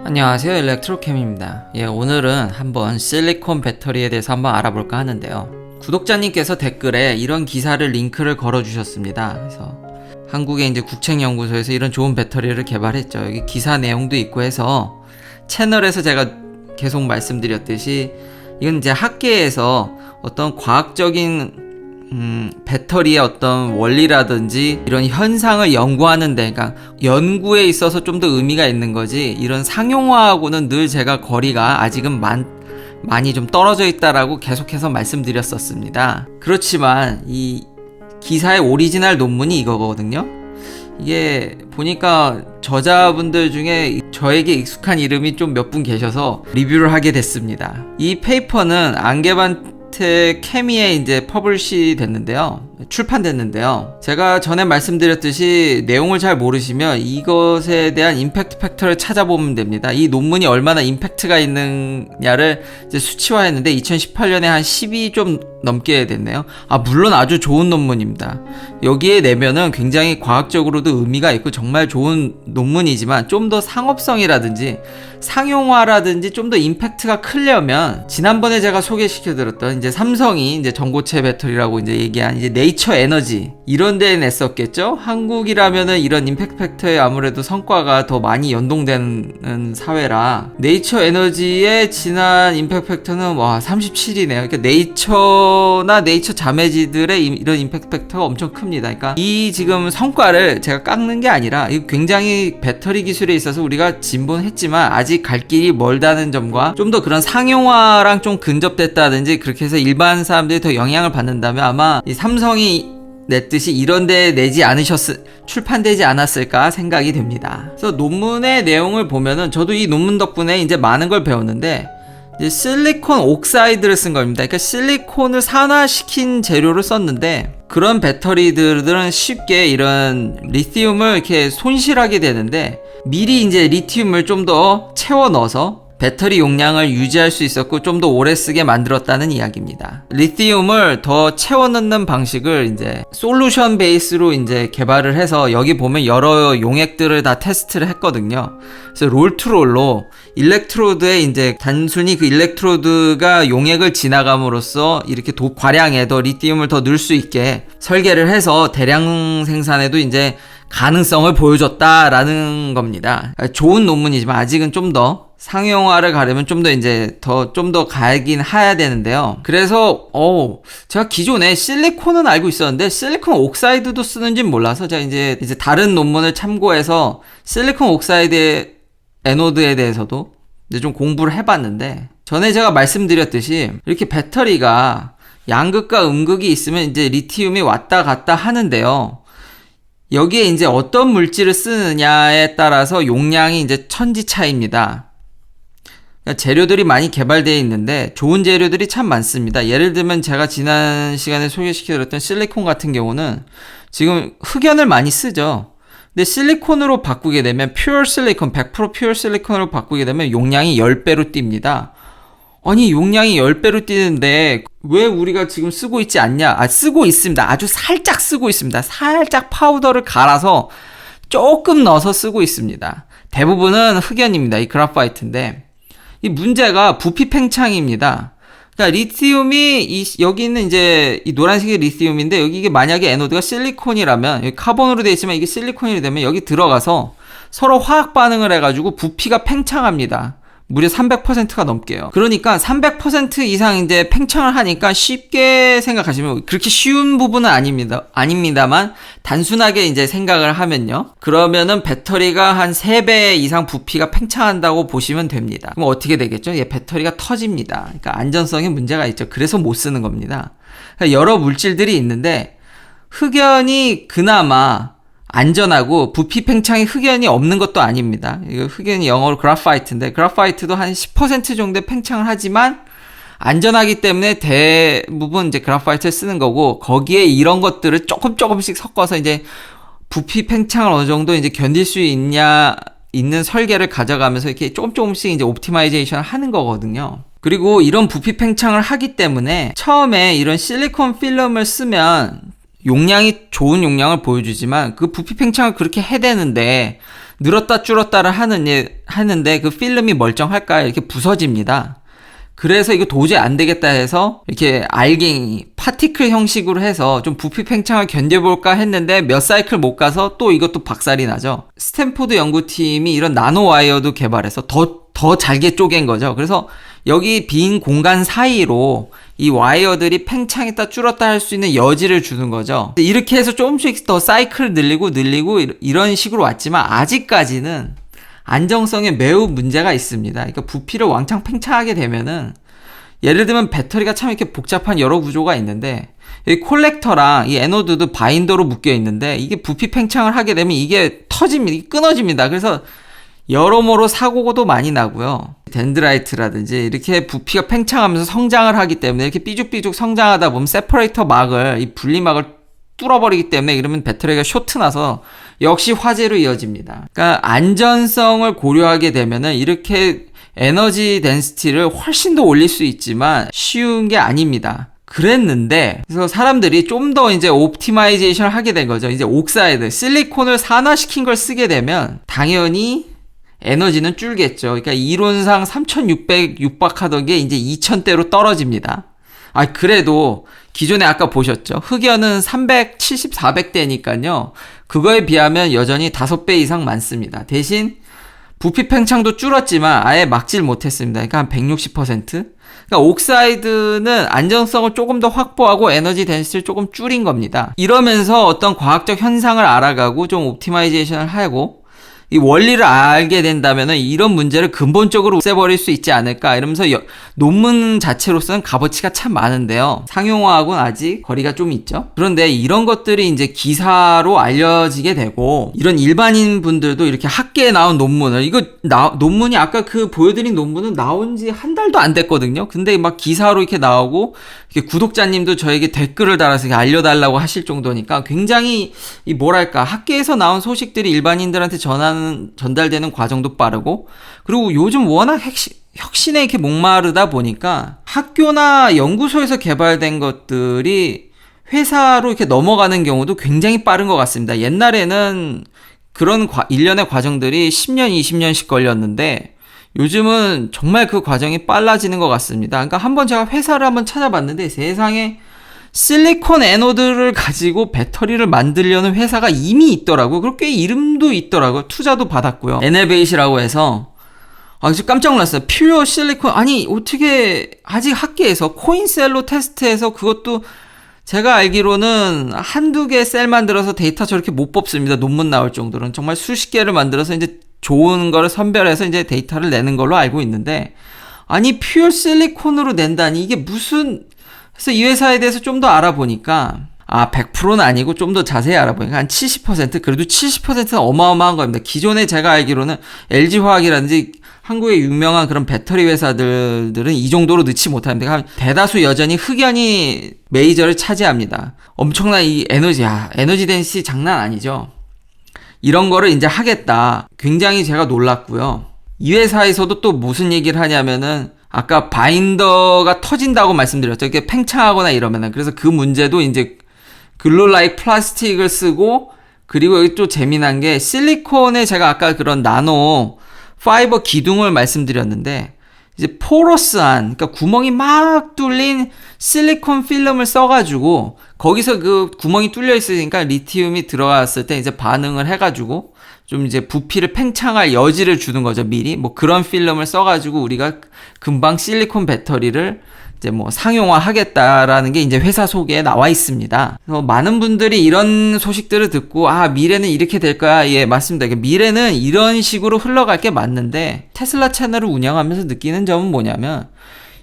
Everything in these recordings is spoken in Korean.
안녕하세요, 일렉트로캠입니다. 오늘은 한번 실리콘 배터리에 대해서 한번 알아볼까 하는데요. 구독자님께서 댓글에 이런 기사를 링크를 걸어 주셨습니다. 그래서 한국의 이제 국책연구소에서 이런 좋은 배터리를 개발했죠. 여기 기사 내용도 있고 해서 채널에서 제가 계속 말씀드렸듯이 이건 이제 학계에서 어떤 과학적인 배터리의 어떤 원리라든지 이런 현상을 연구하는데, 그러니까 연구에 있어서 좀 더 의미가 있는 거지, 이런 상용화하고는 늘 제가 거리가 아직은 많이 좀 떨어져 있다라고 계속해서 말씀드렸었습니다. 그렇지만 이 기사의 오리지널 논문이 이거거든요. 이게 보니까 저자분들 중에 저에게 익숙한 이름이 좀 몇 분 계셔서 리뷰를 하게 됐습니다. 이 페이퍼는 안게반테 케미에 이제 퍼블시 됐는데요. 출판됐는데요. 제가 전에 말씀드렸듯이 내용을 잘 모르시면 이것에 대한 임팩트 팩터를 찾아보면 됩니다. 이 논문이 얼마나 임팩트가 있느냐를 이제 수치화했는데 2018년에 한 10이 좀 넘게 됐네요. 물론 아주 좋은 논문입니다. 여기에 내면은 굉장히 과학적으로도 의미가 있고 정말 좋은 논문이지만 좀 더 상업성이라든지 상용화라든지 좀 더 임팩트가 크려면 지난번에 제가 소개시켜드렸던 이제 삼성이 이제 전고체 배터리라고 이제 얘기한 이제 네이처 에너지 이런 데에 냈었겠죠. 한국이라면은 이런 임팩트 팩터에 아무래도 성과가 더 많이 연동되는 사회라 네이처 에너지의 지난 임팩트 팩터는 37이네요. 그러니까 네이처나 네이처 자매지들의 이런 임팩트 팩터가 엄청 큽니다. 그러니까 이 지금 성과를 제가 깎는 게 아니라 굉장히 배터리 기술에 있어서 우리가 진보는 했지만 아직 갈 길이 멀다는 점과 좀 더 그런 상용화랑 좀 근접됐다든지 그렇게 해서 일반 사람들이 더 영향을 받는다면 아마 이 삼성이 냈듯이 이런데 출판되지 않았을까 생각이 됩니다. 그래서 논문의 내용을 보면은 저도 이 논문 덕분에 이제 많은 걸 배웠는데, 이제 실리콘 옥사이드를 쓴 겁니다. 그러니까 실리콘을 산화시킨 재료를 썼는데, 그런 배터리들은 쉽게 이런 리튬을 이렇게 손실하게 되는데, 미리 이제 리튬을 좀 더 채워 넣어서 배터리 용량을 유지할 수 있었고 좀 더 오래 쓰게 만들었다는 이야기입니다. 리튬을 더 채워 넣는 방식을 이제 솔루션 베이스로 이제 개발을 해서 여기 보면 여러 용액들을 다 테스트를 했거든요. 그래서 롤투롤로 일렉트로드에 이제 단순히 그 일렉트로드가 용액을 지나감으로써 이렇게 과량에 더 리튬을 더 넣을 수 있게 설계를 해서 대량 생산에도 이제 가능성을 보여줬다라는 겁니다. 좋은 논문이지만 아직은 좀 더 상용화를 가려면 좀 더 가긴 해야 되는데요. 그래서 제가 기존에 실리콘은 알고 있었는데 실리콘 옥사이드도 쓰는지는 몰라서 제가 이제 다른 논문을 참고해서 실리콘 옥사이드 에노드에 대해서도 이제 좀 공부를 해봤는데, 전에 제가 말씀드렸듯이 이렇게 배터리가 양극과 음극이 있으면 이제 리튬이 왔다 갔다 하는데요. 여기에 이제 어떤 물질을 쓰느냐에 따라서 용량이 이제 천지 차이입니다. 그러니까 재료들이 많이 개발되어 있는데 좋은 재료들이 참 많습니다. 예를 들면 제가 지난 시간에 소개시켜드렸던 실리콘 같은 경우는 지금 흑연을 많이 쓰죠. 근데 실리콘으로 바꾸게 되면 100% 퓨어 실리콘으로 바꾸게 되면 용량이 10배로 뜁니다. 아니, 용량이 10배로 뛰는데 왜 우리가 지금 쓰고 있지 않냐? 쓰고 있습니다. 아주 살짝 쓰고 있습니다. 살짝 파우더를 갈아서 조금 넣어서 쓰고 있습니다. 대부분은 흑연입니다. 이 그래파이트인데 이 문제가 부피 팽창입니다. 그러니까 리튬이 여기 있는 이제 이 노란색이 리튬인데 여기 이게 만약에 에노드가 실리콘이라면 여기 카본으로 되어 있지만 이게 실리콘이 되면 여기 들어가서 서로 화학 반응을 해가지고 부피가 팽창합니다. 무려 300%가 넘게요. 그러니까 300% 이상 이제 팽창을 하니까 쉽게 생각하시면 그렇게 쉬운 부분은 아닙니다만 단순하게 이제 생각을 하면요. 그러면은 배터리가 한 3배 이상 부피가 팽창한다고 보시면 됩니다. 그럼 어떻게 되겠죠? 배터리가 터집니다. 그러니까 안전성에 문제가 있죠. 그래서 못 쓰는 겁니다. 그러니까 여러 물질들이 있는데 흑연이 그나마 안전하고 부피 팽창에 흑연이 없는 것도 아닙니다. 이거 흑연이 영어로 그래파이트인데 그래파이트도 한 10% 정도의 팽창을 하지만 안전하기 때문에 대부분 이제 그래파이트를 쓰는 거고, 거기에 이런 것들을 조금씩 섞어서 이제 부피 팽창을 어느 정도 이제 견딜 수 있는 설계를 가져가면서 이렇게 조금씩 이제 옵티마이제이션을 하는 거거든요. 그리고 이런 부피 팽창을 하기 때문에 처음에 이런 실리콘 필름을 쓰면 용량이 좋은 용량을 보여주지만 그 부피 팽창을 그렇게 해대는데 늘었다 줄었다를 하는데 그 필름이 멀쩡할까 이렇게 부서집니다. 그래서 이거 도저히 안 되겠다 해서 이렇게 알갱이, 파티클 형식으로 해서 좀 부피 팽창을 견뎌볼까 했는데 몇 사이클 못 가서 또 이것도 박살이 나죠. 스탠포드 연구팀이 이런 나노 와이어도 개발해서 더 잘게 쪼갠 거죠. 그래서 여기 빈 공간 사이로 이 와이어들이 팽창했다 줄었다 할 수 있는 여지를 주는 거죠. 이렇게 해서 조금씩 더 사이클을 늘리고 이런 식으로 왔지만 아직까지는 안정성에 매우 문제가 있습니다. 그러니까 부피를 왕창 팽창하게 되면은 예를 들면 배터리가 참 이렇게 복잡한 여러 구조가 있는데 이 콜렉터랑 이 에노드도 바인더로 묶여 있는데 이게 부피 팽창을 하게 되면 이게 터집니다. 이게 끊어집니다. 그래서 여러모로 사고도 많이 나고요. 덴드라이트라든지 이렇게 부피가 팽창하면서 성장을 하기 때문에 이렇게 삐죽삐죽 성장하다 보면 세퍼레이터 막을, 이 분리막을 뚫어버리기 때문에 이러면 배터리가 쇼트나서 역시 화재로 이어집니다. 그러니까 안전성을 고려하게 되면은 이렇게 에너지 덴시티를 훨씬 더 올릴 수 있지만 쉬운 게 아닙니다. 그랬는데 그래서 사람들이 좀 더 이제 옵티마이제이션을 하게 된 거죠. 이제 옥사이드, 실리콘을 산화시킨 걸 쓰게 되면 당연히 에너지는 줄겠죠. 그러니까 이론상 3600 육박하던 게 이제 2000대로 떨어집니다. 그래도 기존에 아까 보셨죠? 흑연은 370, 400대니까요. 그거에 비하면 여전히 5배 이상 많습니다. 대신 부피 팽창도 줄었지만 아예 막질 못했습니다. 그러니까 한 160%? 그러니까 옥사이드는 안정성을 조금 더 확보하고 에너지 덴시티를 조금 줄인 겁니다. 이러면서 어떤 과학적 현상을 알아가고 좀 옵티마이제이션을 하고 이 원리를 알게 된다면 이런 문제를 근본적으로 없애버릴 수 있지 않을까 이러면서 논문 자체로서는 값어치가 참 많은데요. 상용화하고는 아직 거리가 좀 있죠. 그런데 이런 것들이 이제 기사로 알려지게 되고 이런 일반인 분들도 이렇게 학계에 나온 논문을 논문이 아까 그 보여드린 논문은 나온 지 한 달도 안 됐거든요. 근데 막 기사로 이렇게 나오고 이렇게 구독자님도 저에게 댓글을 달아서 알려달라고 하실 정도니까 굉장히 뭐랄까 학계에서 나온 소식들이 일반인들한테 전달되는 과정도 빠르고 그리고 요즘 워낙 혁신에 이렇게 목마르다 보니까 학교나 연구소에서 개발된 것들이 회사로 이렇게 넘어가는 경우도 굉장히 빠른 것 같습니다. 옛날에는 그런 일련의 과정들이 10년, 20년씩 걸렸는데 요즘은 정말 그 과정이 빨라지는 것 같습니다. 그러니까 한번 제가 회사를 한번 찾아봤는데 세상에 실리콘 에노드를 가지고 배터리를 만들려는 회사가 이미 있더라고요. 그리고 꽤 이름도 있더라고요. 투자도 받았고요. 에네베이시라고 해서 진짜 깜짝 놀랐어요. 퓨어 실리콘 어떻게 아직 학계에서 코인셀로 테스트해서 그것도 제가 알기로는 한두 개 셀 만들어서 데이터 저렇게 못 뽑습니다. 논문 나올 정도로는 정말 수십 개를 만들어서 이제 좋은 거를 선별해서 이제 데이터를 내는 걸로 알고 있는데 퓨어 실리콘으로 낸다니 이게 무슨 그래서 이 회사에 대해서 좀 더 알아보니까 100%는 아니고 좀 더 자세히 알아보니까 한 70%, 그래도 70%는 어마어마한 겁니다. 기존에 제가 알기로는 LG화학이라든지 한국의 유명한 그런 배터리 회사들은 이 정도로 넣지 못합니다. 대다수 여전히 흑연이 메이저를 차지합니다. 엄청난 이 에너지 덴시티 장난 아니죠. 이런 거를 이제 하겠다. 굉장히 제가 놀랐고요. 이 회사에서도 또 무슨 얘기를 하냐면은 아까 바인더가 터진다고 말씀드렸죠. 이게 팽창하거나 이러면은. 그래서 그 문제도 이제 글루라이크 플라스틱을 쓰고 그리고 여기 또 재미난 게 실리콘에 제가 아까 그런 나노 파이버 기둥을 말씀드렸는데 이제 포러스한 그러니까 구멍이 막 뚫린 실리콘 필름을 써가지고 거기서 그 구멍이 뚫려 있으니까 리튬이 들어갔을 때 이제 반응을 해가지고 좀 이제 부피를 팽창할 여지를 주는 거죠. 미리 그런 필름을 써가지고 우리가 금방 실리콘 배터리를 이제 상용화 하겠다라는 게 이제 회사 소개에 나와 있습니다. 그래서 많은 분들이 이런 소식들을 듣고 미래는 이렇게 될 거야. 예, 맞습니다. 미래는 이런 식으로 흘러갈 게 맞는데 테슬라 채널을 운영하면서 느끼는 점은 뭐냐면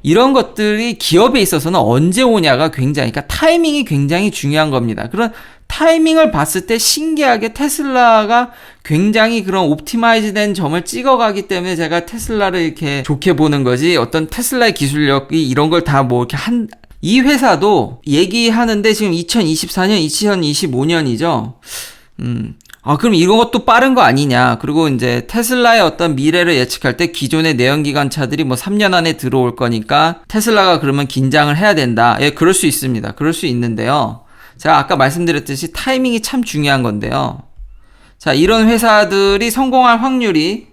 이런 것들이 기업에 있어서는 언제 오냐가 그러니까 타이밍이 굉장히 중요한 겁니다. 그런 타이밍을 봤을 때 신기하게 테슬라가 굉장히 그런 옵티마이즈된 점을 찍어가기 때문에 제가 테슬라를 이렇게 좋게 보는 거지 어떤 테슬라의 기술력이 이런 걸 다 이렇게 이 회사도 얘기하는데 지금 2024년, 2025년이죠. 그럼 이런 것도 빠른 거 아니냐. 그리고 이제 테슬라의 어떤 미래를 예측할 때 기존의 내연기관차들이 3년 안에 들어올 거니까 테슬라가 그러면 긴장을 해야 된다. 예, 그럴 수 있습니다. 그럴 수 있는데요. 제가 아까 말씀드렸듯이 타이밍이 참 중요한 건데요. 자, 이런 회사들이 성공할 확률이,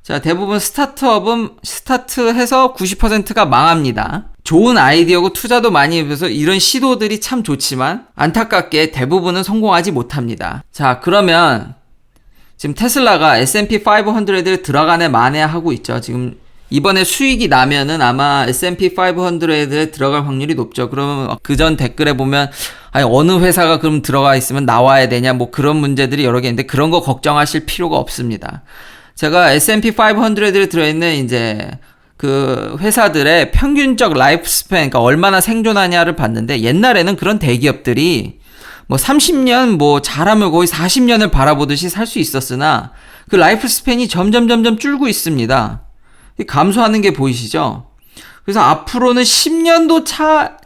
자, 대부분 스타트해서 90%가 망합니다. 좋은 아이디어고 투자도 많이 해서 이런 시도들이 참 좋지만 안타깝게 대부분은 성공하지 못합니다. 자, 그러면 지금 테슬라가 S&P 500에 들어가네 마네 하고 있죠. 지금 이번에 수익이 나면은 아마 S&P 500에 들어갈 확률이 높죠. 그러면 그전 댓글에 보면 아니 어느 회사가 그럼 들어가 있으면 나와야 되냐 뭐 그런 문제들이 여러 개 있는데 그런 거 걱정하실 필요가 없습니다. 제가 S&P 500에 들어있는 이제 그 회사들의 평균적 라이프 스팬, 그러니까 얼마나 생존하냐를 봤는데 옛날에는 그런 대기업들이 뭐 30년 뭐 잘하면 거의 40년을 바라보듯이 살 수 있었으나 그 라이프 스팬이 점점 줄고 있습니다. 감소하는 게 보이시죠? 그래서 앞으로는 10년도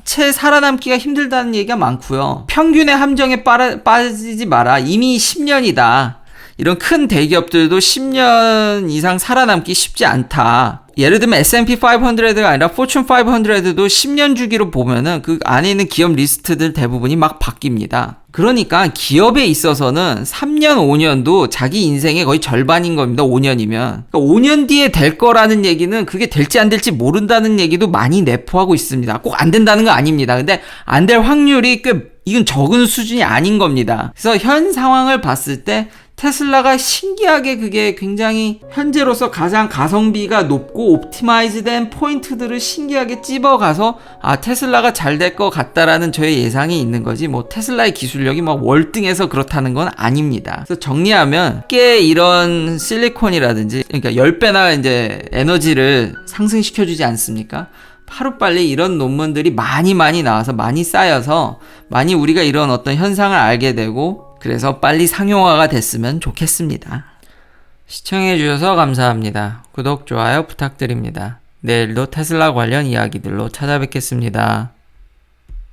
채 살아남기가 힘들다는 얘기가 많고요. 평균의 함정에 빠지지 마라. 이미 10년이다. 이런 큰 대기업들도 10년 이상 살아남기 쉽지 않다. 예를 들면 S&P 500가 아니라 Fortune 500도 10년 주기로 보면은 그 안에 있는 기업 리스트들 대부분이 막 바뀝니다. 그러니까 기업에 있어서는 3년, 5년도 자기 인생의 거의 절반인 겁니다. 5년이면. 그러니까 5년 뒤에 될 거라는 얘기는 그게 될지 안 될지 모른다는 얘기도 많이 내포하고 있습니다. 꼭 안 된다는 거 아닙니다. 근데 안 될 확률이 이건 적은 수준이 아닌 겁니다. 그래서 현 상황을 봤을 때 테슬라가 신기하게 그게 굉장히 현재로서 가장 가성비가 높고 옵티마이즈된 포인트들을 신기하게 찝어가서 아 테슬라가 잘 될 것 같다라는 저의 예상이 있는 거지 뭐 테슬라의 기술력이 막 월등해서 그렇다는 건 아닙니다. 그래서 정리하면 꽤 이런 실리콘이라든지 그러니까 10배나 이제 에너지를 상승시켜주지 않습니까? 하루빨리 이런 논문들이 많이 나와서 많이 쌓여서 많이 우리가 이런 어떤 현상을 알게 되고 그래서 빨리 상용화가 됐으면 좋겠습니다. 시청해주셔서 감사합니다. 구독, 좋아요 부탁드립니다. 내일도 테슬라 관련 이야기들로 찾아뵙겠습니다.